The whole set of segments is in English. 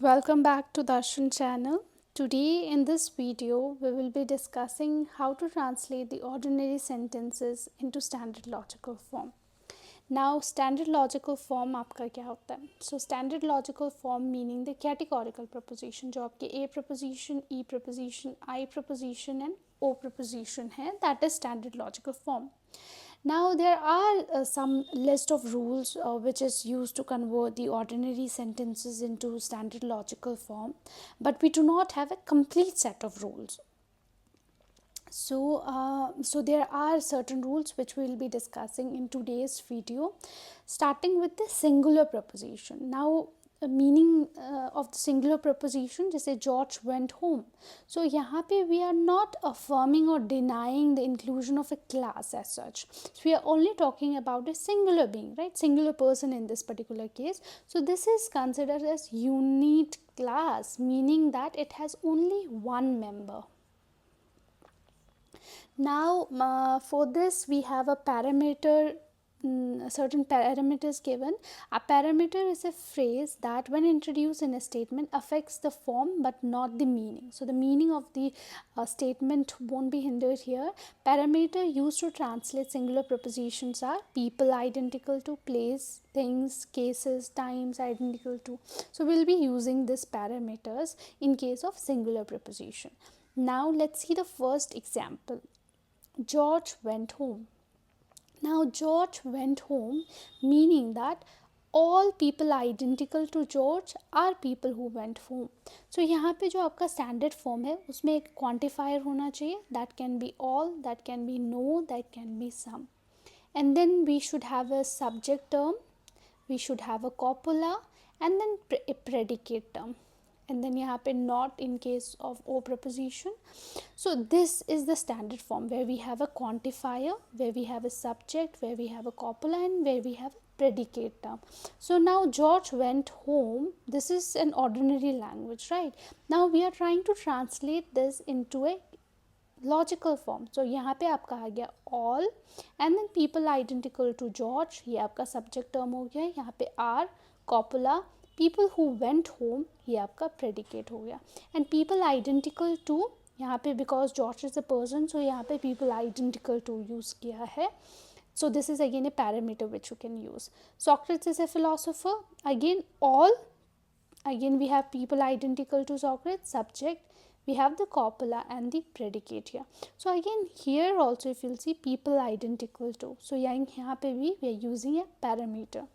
Welcome back to Darshan channel. Today in this video we will be discussing how to translate the ordinary sentences into standard logical form. Now standard logical form आपका क्या होता है? So standard logical form meaning the categorical preposition जो आपके A preposition, E preposition, I preposition and O preposition है, that is standard logical form. Now there are some list of rules which is used to convert the ordinary sentences into standard logical form, but we do not have a complete set of rules. So there are certain rules which we will be discussing in today's video, starting with the singular preposition. Now meaning of the singular preposition जैसे George went home. So यहाँ पे we are not affirming और denying the inclusion of a class as such. We are only talking about a singular being, right, singular person in this particular case. So this is considered as unit class, meaning that it has only one member. Now for this we have a parameter, certain parameters given. A parameter is a phrase that when introduced in a statement affects the form but not the meaning. So the meaning of the statement won't be hindered here. Parameter used to translate singular prepositions are people identical to, place, things, cases, times identical to. So we'll be using these parameters in case of singular preposition. Now let's see the first example. George went home. Now George went home meaning that all people identical to George are people who went home. So यहाँ पे जो आपका standard form है उसमें एक quantifier होना चाहिए. That can be all, that can be no, that can be some. And then we should have a subject term, we should have a copula and then a predicate term. And then यहाँ पे not in case of O preposition. So this is the standard form where we have a quantifier, where we have a subject, where we have a copula and where we have a predicate term. So now George went home. This is an ordinary language, right? Now we are trying to translate this into a logical form. So यहाँ पे आपका आ गया all and then people identical to George, ये आपका subject term हो गया. यहाँ पे are, copula, people who went home, ये आपका predicate हो गया. And people identical to, यहाँ पे because George is a person, so यहाँ पे people identical to use किया है. So this is again a parameter which you can use. Socrates is a philosopher. Again all, again we have people identical to Socrates, subject, we have the copula and the predicate here. So again here also if you'll see people identical to, so यहाँ पे भी we are using a parameter.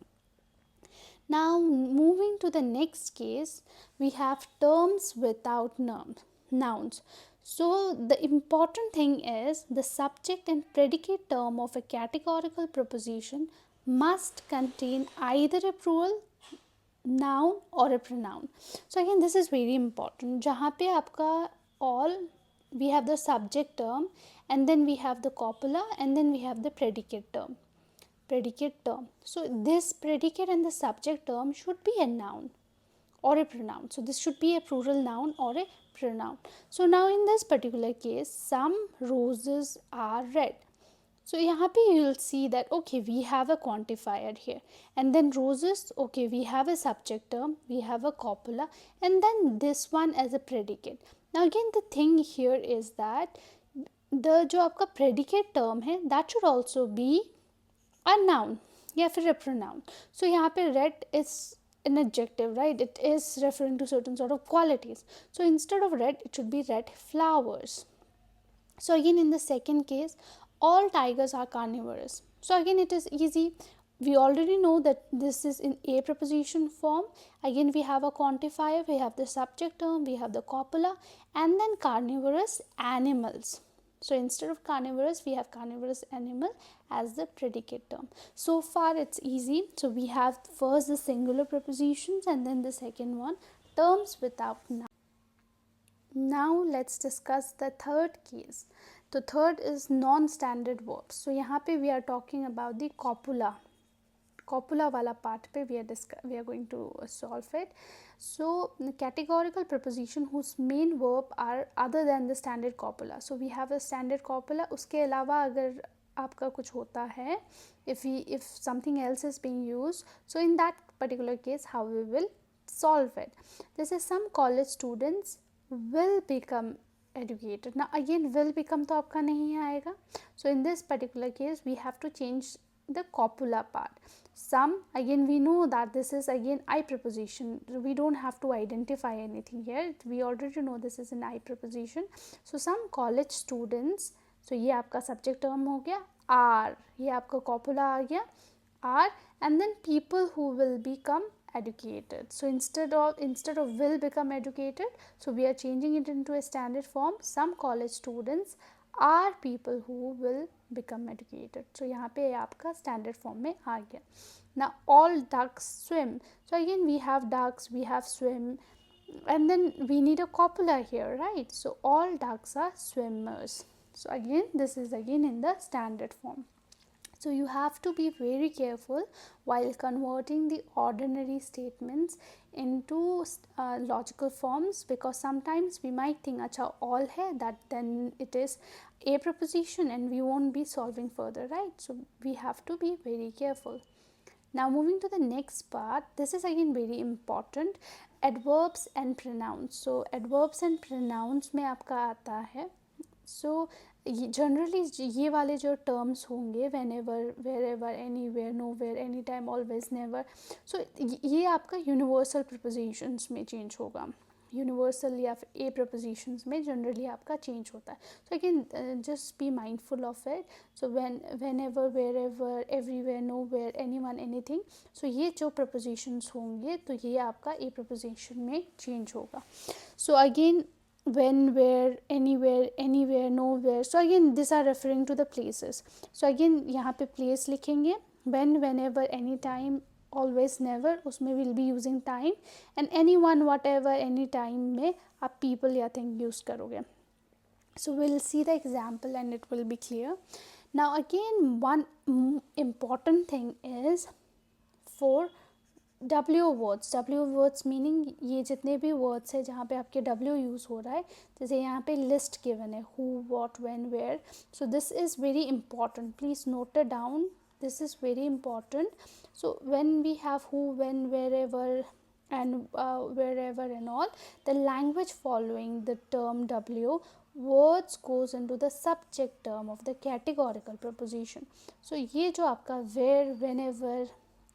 Now moving to the next case, we have terms without nouns. So the important thing is the subject and predicate term of a categorical preposition must contain either a plural noun or a pronoun. So again this is very important. जहाँ पे आपका all, we have the subject term and then we have the copula and then we have the predicate term. So this predicate and the subject term should be a noun or a pronoun. So this should be a plural noun or a pronoun. So now in this particular case, some roses are red. So यहाँ पे you will see that okay we have a quantifier here and then roses, okay we have a subject term, we have a copula and then this one as a predicate. Now again the thing here is that the जो आपका predicate term है that should also be a noun या फिर a pronoun. So यहाँ पे red is an adjective, right? It is referring to certain sort of qualities. So instead of red it should be red flowers. So again in the second case, all tigers are carnivorous. So again it is easy. We already know that this is in a preposition form. Again we have a quantifier, we have the subject term, we have the copula and then carnivorous animals. So instead of carnivorous, we have carnivorous animal as the predicate term. So far it's easy. So we have first the singular prepositions and then the second one, terms without noun. Now let's discuss the third case. The third is non-standard verbs. So यहाँ पे we are talking about the copula. Copula वाला part पे we are going to solve it. So the categorical preposition whose main verb are other than the standard copula. So we have a standard copula. उसके अलावा अगर आपका कुछ होता है, if something else is being used, so in that particular case how we will solve it. This is some college students will become educated. Now again will become तो आपका नहीं आएगा. So in this particular case we have to change the copula part. Some, again we know that this is again I preposition, we don't have to identify anything here, we already know this is an I preposition. So some college students, so ये आपका subject term हो गया. Are, ये आपका copula आ गया. Are, and then people who will become educated. So instead of will become educated, so we are changing it into a standard form. Some college students are people who will become educated. So यहाँ पे आपका standard form में आ गया. Now all ducks swim. So again we have ducks, we have swim, and then we need a copula here, right? So all ducks are swimmers. So again this is again in the standard form. So you have to be very careful while converting the ordinary statements into logical forms, because sometimes we might think acha all hai, that then it is a preposition and we won't be solving further, right? So we have to be very careful. Now moving to the next part, this is again very important, adverbs and pronouns. So adverbs and pronouns में आपका आता है. So generally ये वाले जो terms होंगे whenever, wherever, anywhere, nowhere, anytime, always, never, so ये आपका यूनिवर्सल प्रपोजिशंस में चेंज होगा. यूनिवर्सल या फिर ए प्रपोजिशंस में जनरली आपका चेंज होता है. So again just be mindful of it. So whenever, wherever, everywhere, nowhere, anyone, anything, सो ये जो प्रपोजिशंस होंगे तो ये आपका ए प्रपोजिशन में चेंज होगा. So again when, where, anywhere, nowhere, so again these are referring to the places. So again यहाँ पे place लिखेंगे. when, whenever, anytime, always, never, उसमें will be using time, and anyone, whatever, anytime में आप people या thing use करोगे. So we'll see the example and it will be clear. Now again one important thing is for W words meaning ये जितने भी words है जहाँ पे आपके W यूज़ हो रहा है, जैसे यहाँ पे list given है who, what, when, where. So this is very important, please note it down, this is very important. So when we have who, when, wherever and wherever and all, the language following the term W words goes into the subject term of the categorical preposition. So ये जो आपका where, whenever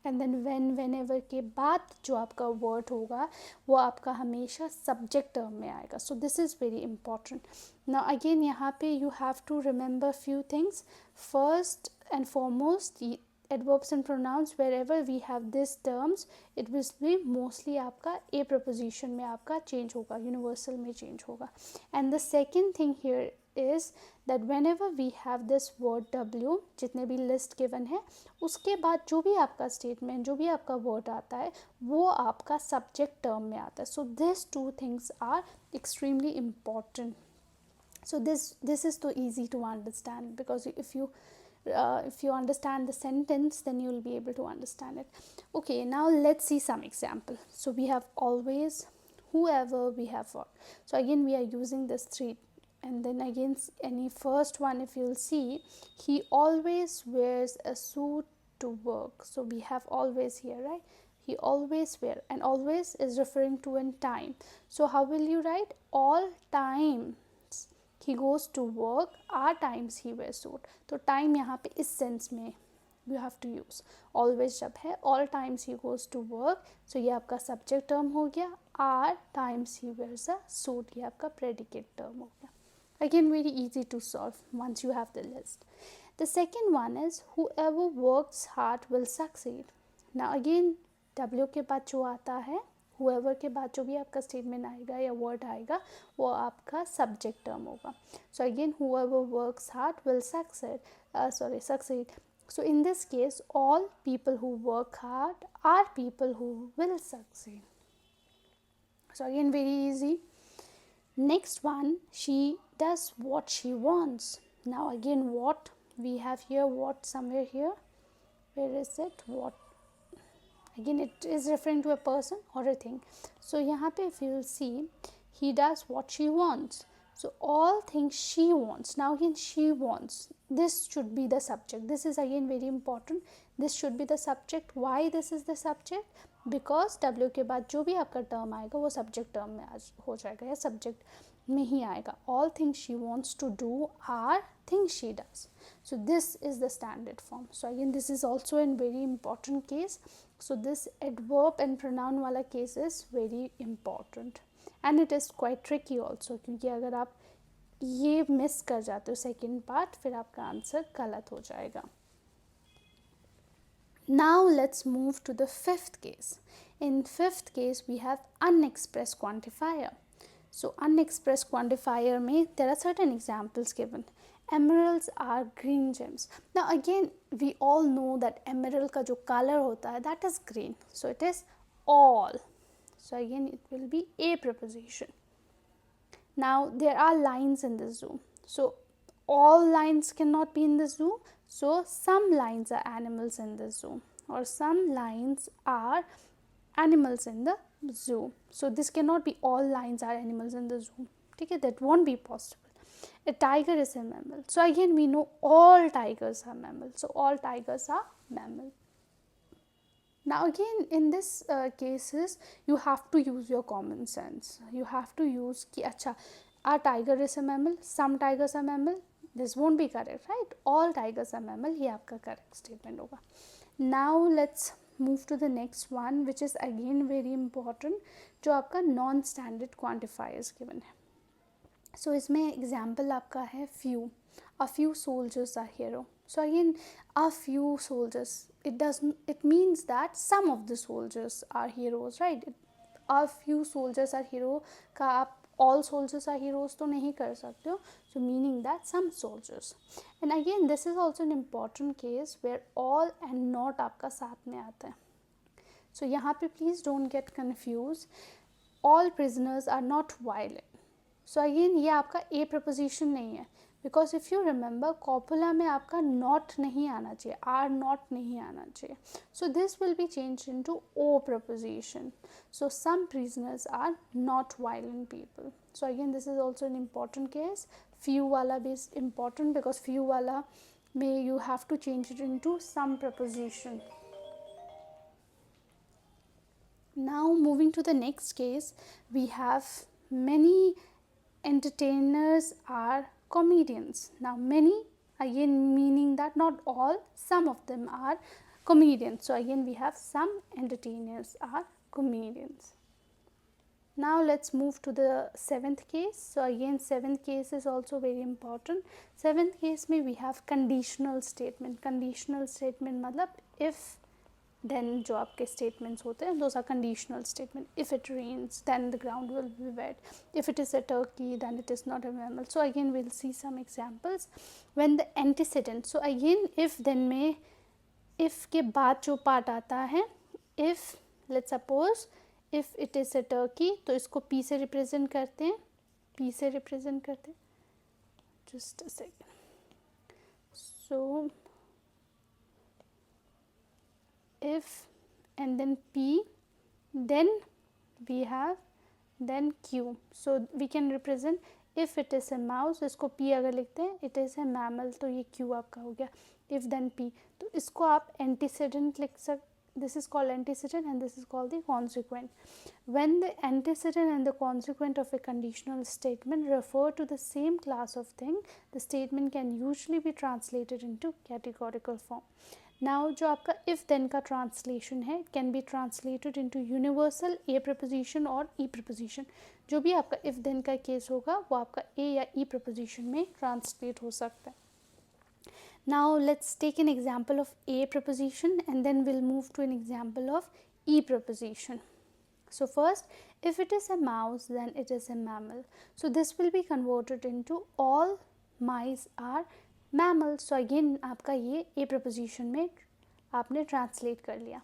and then when, whenever के बाद जो आपका word होगा वो आपका हमेशा सब्जेक्ट टर्म में आएगा. So this is very important. Now again यहाँ पे you have to remember few things. First and foremost, adverbs and pronouns wherever we have these terms it will be mostly आपका a preposition में आपका change होगा, universal में change होगा. And the second thing here is that whenever we have this word W, जितने भी list given है उसके बाद जो भी आपका statement, जो भी आपका word आता है वो आपका subject term में आता है. So these two things are extremely important. So this is so easy to understand, because if you understand the sentence then you will be able to understand it. Okay, now let's see some example. So we have always, whoever, we have what. So again we are using this three, and then again any first one, if you'll see, he always wears a suit to work. So we have always here, right? He always wear, and always is referring to in time. So how will you write? All time he goes to work, are times he wears suit. तो time यहाँ पे इस sense में you have to use. Always जब है, all times he goes to work, so ये आपका subject term हो गया. Are times he wears a suit, ये आपका predicate term हो गया. Again very easy to solve once you have the list. The second one is whoever works hard will succeed. Now again W के बाद जो आता है, whoever के बाद जो भी आपका statement आएगा या word आएगा वो आपका subject term होगा. So again whoever works hard will succeed. So in this case all people who work hard are people who will succeed. So again very easy. Next one, she does what she wants. Now again what we have here, what somewhere here, where is it, what, again it is referring to a person or a thing. So यहाँ पे if you will see, he does what she wants. So all things she wants. Now again she wants, this should be the subject. This is again very important, this should be the subject. Why this is the subject? Because W के बाद जो भी आपका term आएगा वो subject term में आज हो जाएगा या सब्जेक्ट में ही आएगा. All things she wants to do are things she does. So this is the standard form. So again this is also a very important case. So this adverb and pronoun वाला case is very important and it is quite tricky also, क्योंकि अगर आप ये miss कर जाते हो second part फिर आपका आंसर गलत हो जाएगा. Now let's move to the fifth case. In fifth case we have unexpressed quantifier. So unexpressed quantifier में there are certain examples given. Emeralds are green gems. Now again we all know that emerald का जो color होता है that is green. So it is all. So again it will be a preposition. Now there are lions in the zoo. So all lions cannot be in the zoo. So some lions are animals in the zoo, or some lions are animals in the zoo. So this cannot be all lions are animals in the zoo. Okay, that won't be possible. A tiger is a mammal. So again we know all tigers are mammals. So all tigers are mammals. Now again in this cases you have to use your common sense. You have to use कि अच्छा a tiger is a mammal, some tigers are mammal. This won't be correct, right? All tigers are mammal. ये आपका correct statement होगा. Now let's move to the next one, which is again very important, जो आपका non-standard quantifiers given है. So इसमें example आपका है few. A few soldiers are hero. So again a few soldiers, it means that some of the soldiers are heroes, right? A few soldiers are hero का आप all soldiers are heroes तो नहीं कर सकते हो. So meaning that some soldiers. And again this is also an important case where all and not आपका साथ में आता है. So यहाँ पे please don't get confused. All prisoners are not violent. So again ये आपका a preposition नहीं है, because if you remember copula में आपका not नहीं आना चाहिए, are not नहीं आना चाहिए. So this will be changed into o preposition. So some prisoners are not violent people. So again this is also an important case. Few वाला भी is important because few वाला में you have to change it into some preposition. Now moving to the next case, we have many entertainers are comedians. Now many again meaning that not all, some of them are comedians. So again we have some entertainers are comedians. Now let's move to the seventh case. So again seventh case is also very important. Seventh case में we have conditional statement. Conditional statement मतलब if then जो आपके statements होते हैं those are conditional statement. If it rains then the ground will be wet. If it is a turkey then it is not a mammal. So again we'll see some examples. When the antecedent, so again if then में if के बाद जो part आता है, if let's suppose if it is a turkey तो इसको p से represent करते हैं, p से represent करते हैं. Just a second. So if and then p, then we have then q. So we can represent if it is a mouse, इसको p अगर लिखते हैं, it is a mammal तो ये q आपका हो गया. If then p, तो इसको आप antecedent लिख सकते. This is called antecedent and this is called the consequent. When the antecedent and the consequent of a conditional statement refer to the same class of thing, the statement can usually be translated into categorical form. Now जो आपका if then का translation है, it can be translated into universal a preposition or e preposition. जो भी आपका if then का case होगा वो आपका a या e preposition में translate हो सकता है. Now let's take an example of a preposition and then we'll move to an example of e preposition. So first, if it is a mouse then it is a mammal. So this will be converted into all mice are mammals. So again आपका ये a preposition में आपने translate कर लिया.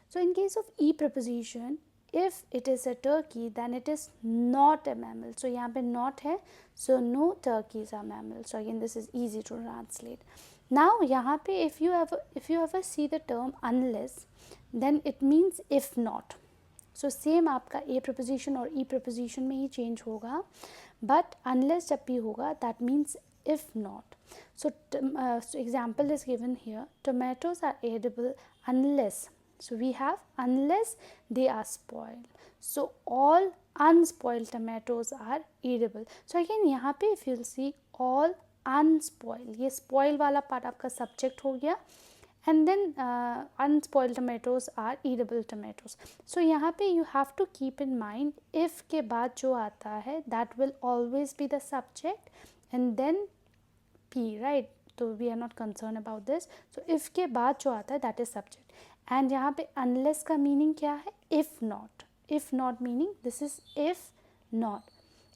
So in case of e preposition, if it is a turkey then it is not a mammal. So यहाँ पे not है, so no turkeys are mammals. So again this is easy to translate. Now यहाँ पे if you ever see the term unless, then it means if not. So same आपका a preposition और e preposition में ही change होगा, but unless जब भी होगा that means if not. So example is given here. Tomatoes are edible unless So we have unless they are spoiled. So all unspoiled tomatoes are edible. So again यहाँ पे if you'll see all unspoiled, ये spoil वाला part आपका subject हो गया, and then unspoiled tomatoes are edible tomatoes. So यहाँ पे you have to keep in mind if के बाद जो आता है that will always be the subject and then P, right? तो we are not concerned about this. So if के बाद जो आता है that is subject. And यहाँ पे unless का meaning क्या है? If not. If not meaning this is if not.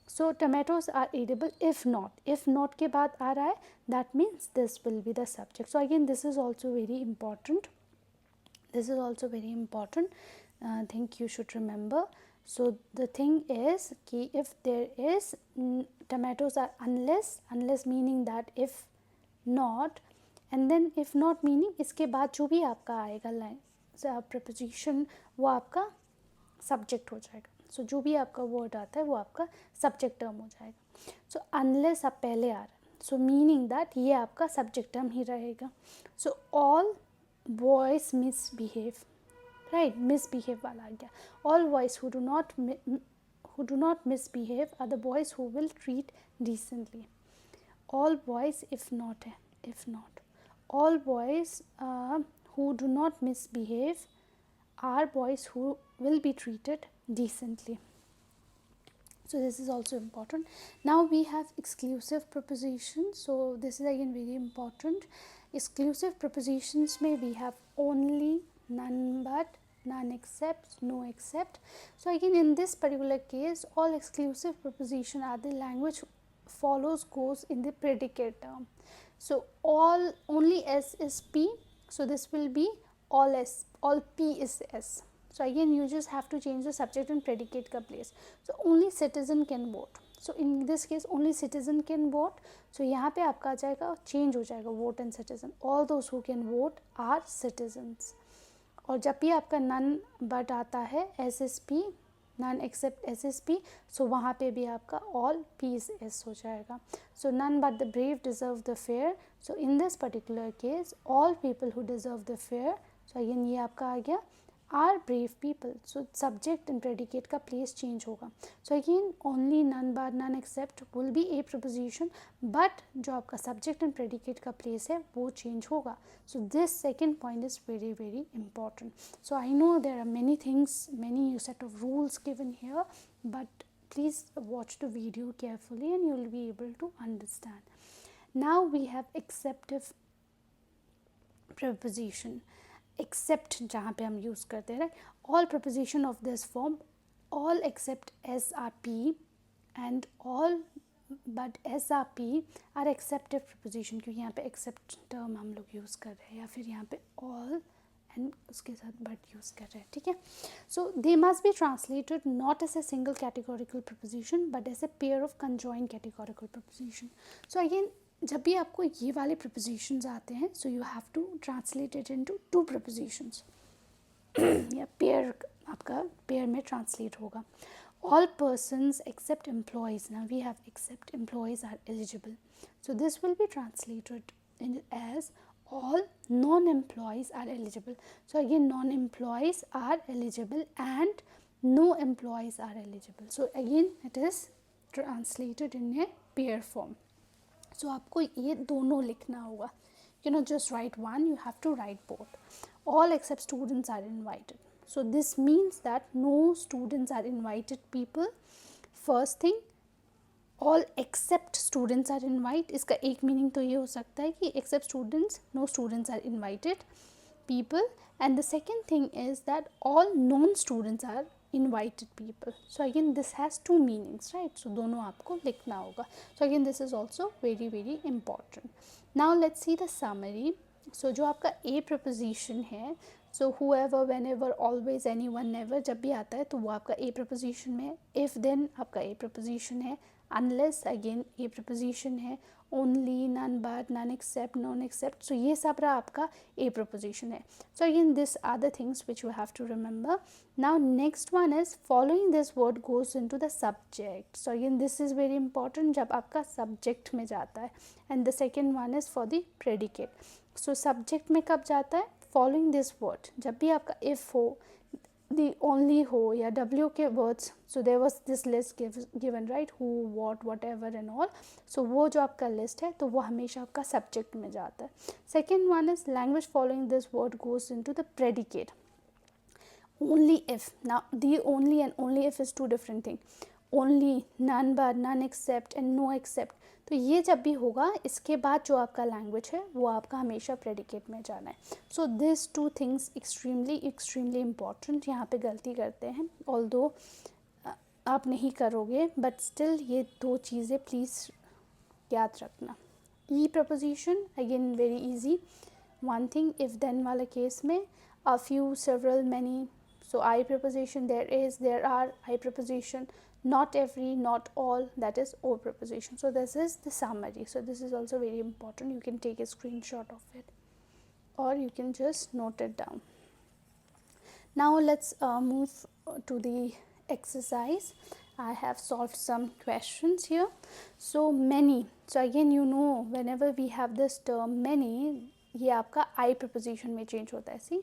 So tomatoes are edible if not. If not के बाद आ रहा है that means this will be the subject. So again this is also very important. This is also very important. Think you should remember. So the thing is कि if there is tomatoes are unless meaning that if not, and then if not meaning इसके बाद जो भी आपका आएगा line preposition वो आपका subject हो जाएगा. So जो भी आपका word आता है वो आपका subject term हो जाएगा. So unless आप पहले आ रहे हैं, so meaning that ये आपका subject term ही रहेगा. So all boys misbehave, right? Misbehave वाला आ गया. All boys who do not misbehave are the boys who will treat decently. All boys if not है, if not. All boys who do not misbehave are boys who will be treated decently. So this is also important. Now we have exclusive prepositions. So this is again very important. Exclusive prepositions may we have only, none but, none except, no except. So again in this particular case all exclusive preposition are the language follows goes in the predicate term. So all only S is P. So this will be all S, all P is S. So again you just have to change the subject and predicate ka place. So only citizen can vote. So in this case only citizen can vote. So यहाँ पे आपका आ जाएगा change हो जाएगा vote and citizen. All those who can vote are citizens. और जब भी आपका none but आता है SSP, none except SSP, so वहाँ पे भी आपका all P is S हो जाएगा. So none but the brave deserve the fair. So in this particular case all people who deserve the fair, so again ये आपका आ गया are brave people. So subject and predicate का place change होगा. So again only, none but, none except will be a preposition, but जो आपका subject and predicate का place है वो change होगा. So this second point is very very important. So I know there are many things, many set of rules given here, but please watch the video carefully and you will be able to understand. Now we have exceptive preposition. Except जहाँ पे हम use करते हैं, all preposition of this form, all except SRP and all but SRP are exceptive preposition, क्योंकि यहाँ पे except term हम लोग यूज़ कर रहे हैं या फिर यहाँ पे all and उसके साथ but यूज़ कर रहे हैं, ठीक है. So they must be translated not as a single categorical preposition but as a pair of conjoined categorical preposition. So again जब भी आपको ये वाले prepositions आते हैं, so you have to translate it into two prepositions या pair, आपका pair में translate होगा. All persons except employees, now we have except employees are eligible, so this will be translated as all non-employees are eligible. So again non-employees are eligible and no employees are eligible. So again it is translated in a pair form. So आपको ये दोनों लिखना होगा. You know, just write one, you have to write both. All except students are invited. So this means that no students are invited people. First thing, all except students are invited. इसका एक meaning तो ये हो सकता है कि except students, no students are invited people. And the second thing is that all non-students are invited people. So again this has two meanings, right? So दोनों आपको लिखना होगा. So again this is also very very important. Now let's see the summary. So जो आपका a preposition है, so whoever, whenever, always, anyone, never जब भी आता है तो वो आपका a preposition में. If then आपका a preposition है. Unless again a preposition है. Only, none but, none except, non except. So ये सब रहा आपका a preposition है. So again these are the things which you have to remember. Now next one is following this word goes into the subject. So again this is very important जब आपका subject में जाता है. And the second one is for the predicate. So subject में कब जाता है? Following this word, जब भी आपका इफ़ हो, दी ओनली हो या डब्ल्यू के words, so there was this list given right, who what whatever and all, so वो जो आपका लिस्ट है तो वो हमेशा आपका सब्जेक्ट में जाता है. Second one is language following this word goes into the predicate. Only if, now the only and only if is two different thing. Only, none but, none except and no except, तो ये जब भी होगा इसके बाद जो आपका language है वो आपका हमेशा प्रेडिकेट में जाना है. So this two things extremely important. यहाँ पे गलती करते हैं, ऑल्दो आप नहीं करोगे बट स्टिल ये दो चीज़ें प्लीज़ याद रखना. ई preposition again very easy. One thing if then वाले केस में a few, several, many. So I preposition, there is, there are. I preposition, not every, not all, that is O preposition. So this is the summary. So this is also very important. You can take a screenshot of it or you can just note it down. Now let's move to the exercise. I have solved some questions here. So many, so again you know whenever we have this term many, ये आपका I preposition में change होता है. See,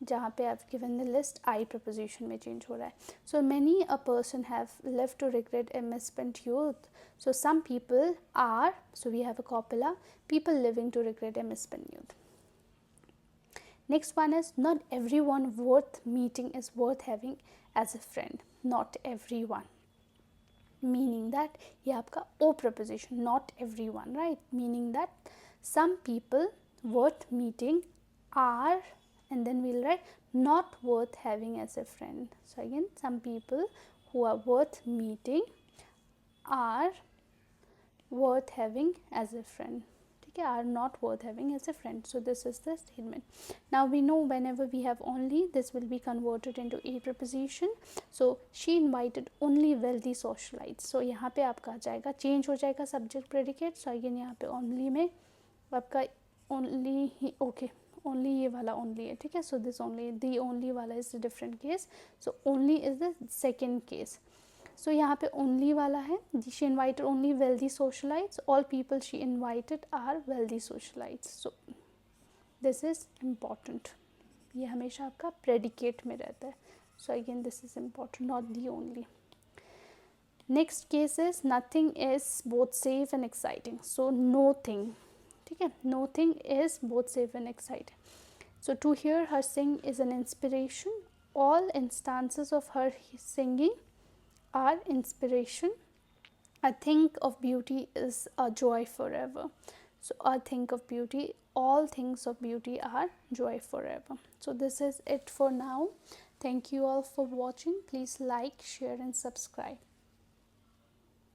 जहाँ पे आप given the list I preposition में change हो रहा है. So many a person have left to regret a misspent youth. So some people are, so we have a copula, people living to regret a misspent youth. Next one is not everyone worth meeting is worth having as a friend. Not everyone, meaning that ये आपका O preposition, not everyone, right? Meaning that some people worth meeting are, and then we'll write not worth having as a friend. So again, some people who are worth meeting are worth having as a friend. Okay, are not worth having as a friend. So this is the statement. Now we know whenever we have only, this will be converted into a preposition. So she invited only wealthy socialites. So यहाँ पे आपका आ जाएगा, change हो जाएगा subject predicate. So again यहाँ पे only में आपका only ही, okay, only ये वाला only है, ठीक है. So this only, the only वाला is a different case. So only is the second case. So यहाँ पे only वाला है, she invited only wealthy socialites. All people she invited are wealthy socialites. So this is important. ये हमेशा आपका predicate में रहता है. So again this is important, not the only. Next case is nothing is both safe and exciting. So nothing, ठीक है, nothing is both safe and exciting. So to hear her sing is an inspiration. All instances of her singing are inspiration. A thing of beauty is a joy forever. So a thing of beauty, all things of beauty are joy forever. So this is it for now. Thank you all for watching. Please like, share and subscribe.